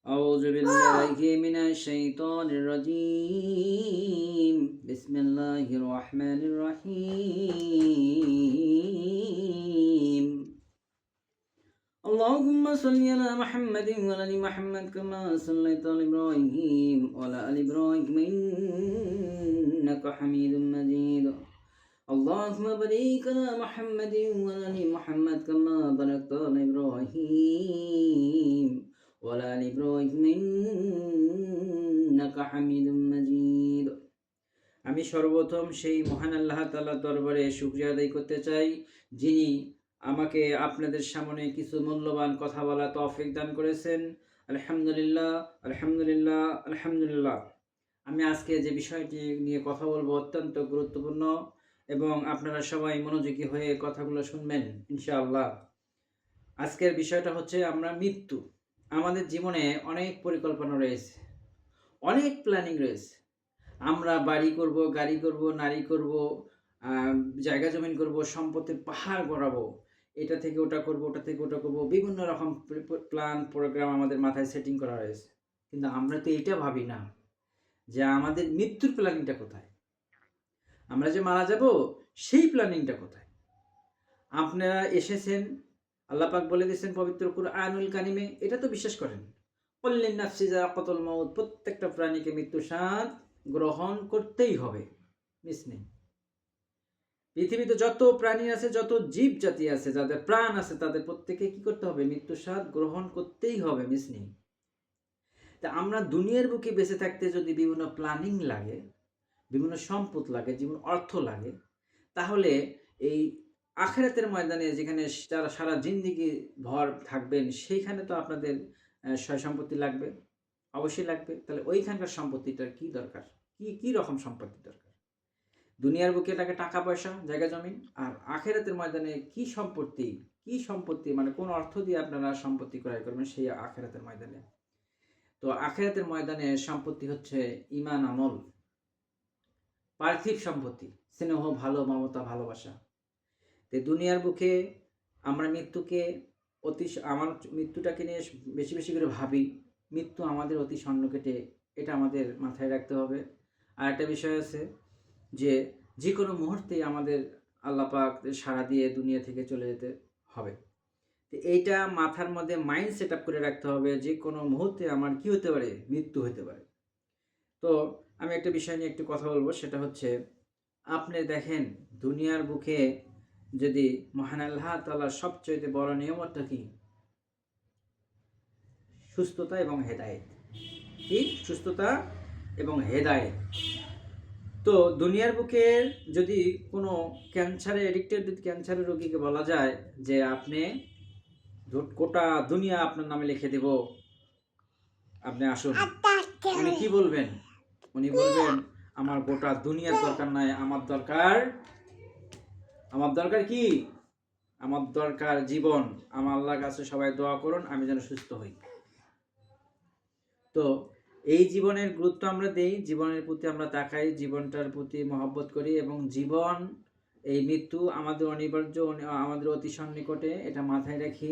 أعوذ بالله من الشيطان الرجيم بسم الله الرحمن الرحيم اللهم صل على محمد وعلى آل محمد كما صليت على إبراهيم وعلى آل إبراهيم إنك حميد مجيد اللهم بارك على محمد وعلى آل محمد كما باركت على إبراهيم وعلى آل إبراهيم إنك حميد مجيد। আমি সর্বপ্রথম সেই মহান আল্লাহ তাআলার দরবারে শুকরিয়া আদায় করতে চাই, যিনি আমাকে আপনাদের সামনে কিছু মূল্যবান কথা বলার তৌফিক দান করেছেন। আলহামদুলিল্লাহ, আলহামদুলিল্লাহ, আলহামদুলিল্লাহ। আমি আজকে যে বিষয়টি নিয়ে কথা বলবো অত্যন্ত গুরুত্বপূর্ণ এবং আপনারা সবাই মনোযোগী হয়ে কথাগুলো শুনবেন ইনশাআল্লাহ। আজকের বিষয়টা হচ্ছে আমরা মৃত্যু। আমাদের জীবনে অনেক পরিকল্পনা রয়েছে, অনেক প্ল্যানিং রয়েছে। আমরা বাড়ি করব, গাড়ি করব, নারী করব, জায়গা জমিন করব, সম্পত্তির পাহাড় গড়াবো, এটা থেকে ওটা করব, ওটা থেকে ওটা করব, বিভিন্ন রকম প্ল্যান প্রোগ্রাম আমাদের মাথায় সেটিং করা রয়েছে। কিন্তু আমরা তো এটা ভাবি না যে আমাদের মৃত্যুর প্ল্যানিংটা কোথায়, আমরা যে মারা যাব সেই প্ল্যানিংটা কোথায়। আপনারা এসেছেন, আল্লাহ পাক বলে দিয়েছেন পবিত্র কুরআনুল কারিমে, এটা তো বিশ্বাস করেন, কুল্লিন নাফসি যায়কাতুল মাউত, প্রত্যেকটা প্রাণীকে মৃত্যু স্বাদ গ্রহণ করতেই হবে, মিস নেই। পৃথিবীতে যত প্রাণী আছে, যত জীব জাতি আছে, যাদের প্রাণ আছে, তাদের প্রত্যেকে কি করতে হবে? মৃত্যু স্বাদ গ্রহণ করতেই হবে, মিস নেই। তা আমরা দুনিয়ার বুকে বেঁচে থাকতে যদি বিভিন্ন প্ল্যানিং লাগে, বিভিন্ন সম্পদ লাগে, জীবন অর্থ লাগে, তাহলে এই আখিরাতের ময়দানে যেখানে যারা সারা জিন্দেগি ভর থাকবেন, সেইখানে তো আপনাদের সয় সম্পত্তি লাগবে, অবশ্যই লাগবে। তাহলে ওইখানকার সম্পত্তিটার কি দরকার, কি রকম সম্পত্তি দরকার? দুনিয়ার বুকে লাগে টাকা পয়সা, জায়গা জমিন, আর আখিরাতের ময়দানে কি সম্পত্তি মানে কোন অর্থ দিয়ে আপনারা সম্পত্তি ক্রয় করবেন সেই আখিরাতের ময়দানে? তো আখিরাতের ময়দানে সম্পত্তি হচ্ছে ঈমান, আমল, পার্থিব সম্পত্তি, স্নেহ, ভালো, মমতা, ভালোবাসা। তো দুনিয়ার বুকে আমরা আমার মৃত্যুটাকে নিয়ে বেশি বেশি করে ভাবি। মৃত্যু আমাদের অতি স্বর্ণকেটে, এটা আমাদের মাথায় রাখতে হবে। আর একটা বিষয় আছে যে যে কোনো মুহূর্তেই আমাদের আল্লাহ পাক সাড়া দিয়ে দুনিয়া থেকে চলে যেতে হবে। তো এইটা মাথার মধ্যে মাইন্ড সেট আপ করে রাখতে হবে, যে কোনো মুহূর্তে আমার কি হতে পারে? মৃত্যু হতে পারে। তো আমি একটা বিষয় নিয়ে একটু কথা বলবো, সেটা হচ্ছে আপনি দেখেন দুনিয়ার বুকে যদি মহান আল্লাহ তাআলার সবচেয়ে বড় নিয়ামতটা কি? সুস্থতা এবং হেদায়েত। কি? সুস্থতা এবং হেদায়েত। তো দুনিয়ার বুকে যদি কোনো ক্যান্সারের রোগীকে বলা যায় যে আপনি গোটা দুনিয়া আপনার নামে লিখে দেব, আপনি আসুন, উনি কি বলবেন? উনি বলবেন আমার গোটা দুনিয়ার দরকার নাই, আমার দরকার কি? আমার দরকার জীবন। আমার আল্লাহর কাছে সবাই দোয়া করুন আমি যেন সুস্থ হই। তো এই জীবনের গুরুত্ব আমরা দেই, জীবনের প্রতি আমরা তাকাই, জীবনটার প্রতি মহব্বত করি, এবং জীবন, এই মৃত্যু আমাদের অনিবার্য, আমাদের অতি সন্নিকটে, এটা মাথায় রাখি।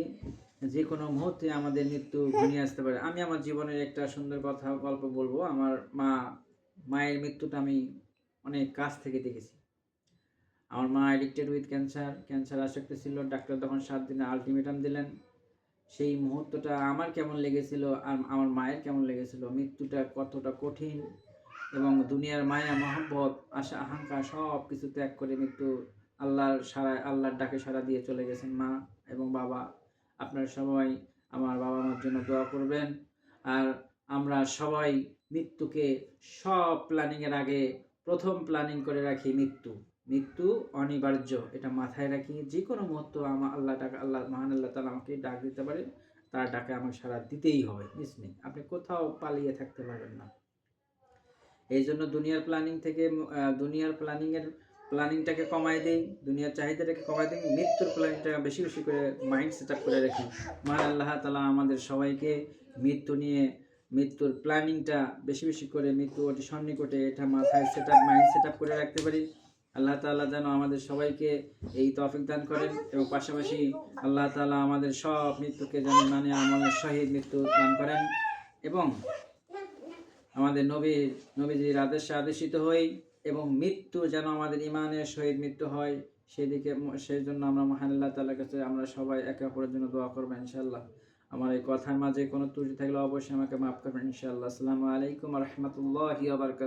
যে কোনো মুহূর্তে আমাদের মৃত্যু ঘনিয়ে আসতে পারে। আমি আমার জীবনের একটা সুন্দর গল্প বলবো। আমার মায়ের মৃত্যুটা আমি অনেক কাছ থেকে দেখেছি। আমার মা অ্যাডিক্টেড উইথ ক্যান্সার আসক্ত ছিল। ডাক্তার তখন 7 দিনে আলটিমেটাম দিলেন। সেই মুহূর্তটা আমার কেমন লেগেছিল আর আমার মায়ের কেমন লেগেছিল, মৃত্যুটা কতটা কঠিন, এবং দুনিয়ার মায়া, মহব্বত, আশা, আকাঙ্ক্ষা সব কিছু ত্যাগ করে মৃত্যু আল্লাহর ডাকে সাড়া দিয়ে চলে গেছেন মা এবং বাবা। আপনারা সবাই আমার বাবা মার জন্য দোয়া করবেন। আর আমরা সবাই মৃত্যুকে সব প্ল্যানিংয়ের আগে প্রথম প্ল্যানিং করে রাখি মৃত্যু অনিবার্য, এটা মাথায় রাখি। যে কোনো মুহূর্ত মহান আল্লাহ তাআলা আমাকে ডাক দিতে পারে, তার ডাকে আমাকে সাড়া দিতেই হবে, মিস নেই। আপনি কোথাও পালিয়ে থাকতে পারবেন না। এই জন্য দুনিয়ার প্ল্যানিংটাকে কমায় দেই, দুনিয়ার চাহিদাটাকে কমায় দিই, মৃত্যুর প্ল্যানিংটা বেশি বেশি করে মাইন্ড সেট আপ করে রাখি। মহান আল্লাহ তাআলা আমাদের সবাইকে মৃত্যুর প্ল্যানিংটা বেশি বেশি করে, মৃত্যু অতি সন্নিকটে, এটা মাথায় মাইন্ড সেট আপ করে রাখতে পারি। আল্লাহ তাআলা যেন আমাদের সবাইকে এই তৌফিক দান করেন, এবং পাশাপাশি আল্লাহ তাআলা আমাদের সব মৃত্যুকে যেন আমাদের শহীদ মৃত্যু দান করেন। এবং আমাদের নবীজির আদেশে আদেশিত হই এবং মৃত্যু যেন আমাদের ইমানের সহিত মৃত্যু হয় সেই জন্য আমরা মহান আল্লাহ তাআলার কাছে আমরা সবাই একে অপরের জন্য দোয়া করবো ইনশাআল্লাহ। আমার এই কথার মাঝে কোনো ত্রুটি থাকলে অবশ্যই আমাকে মাফ করবেন ইনশাআল্লাহ। আসসালামু আলাইকুম ওয়া রাহমাতুল্লাহি ওয়া বারাকাতুহু।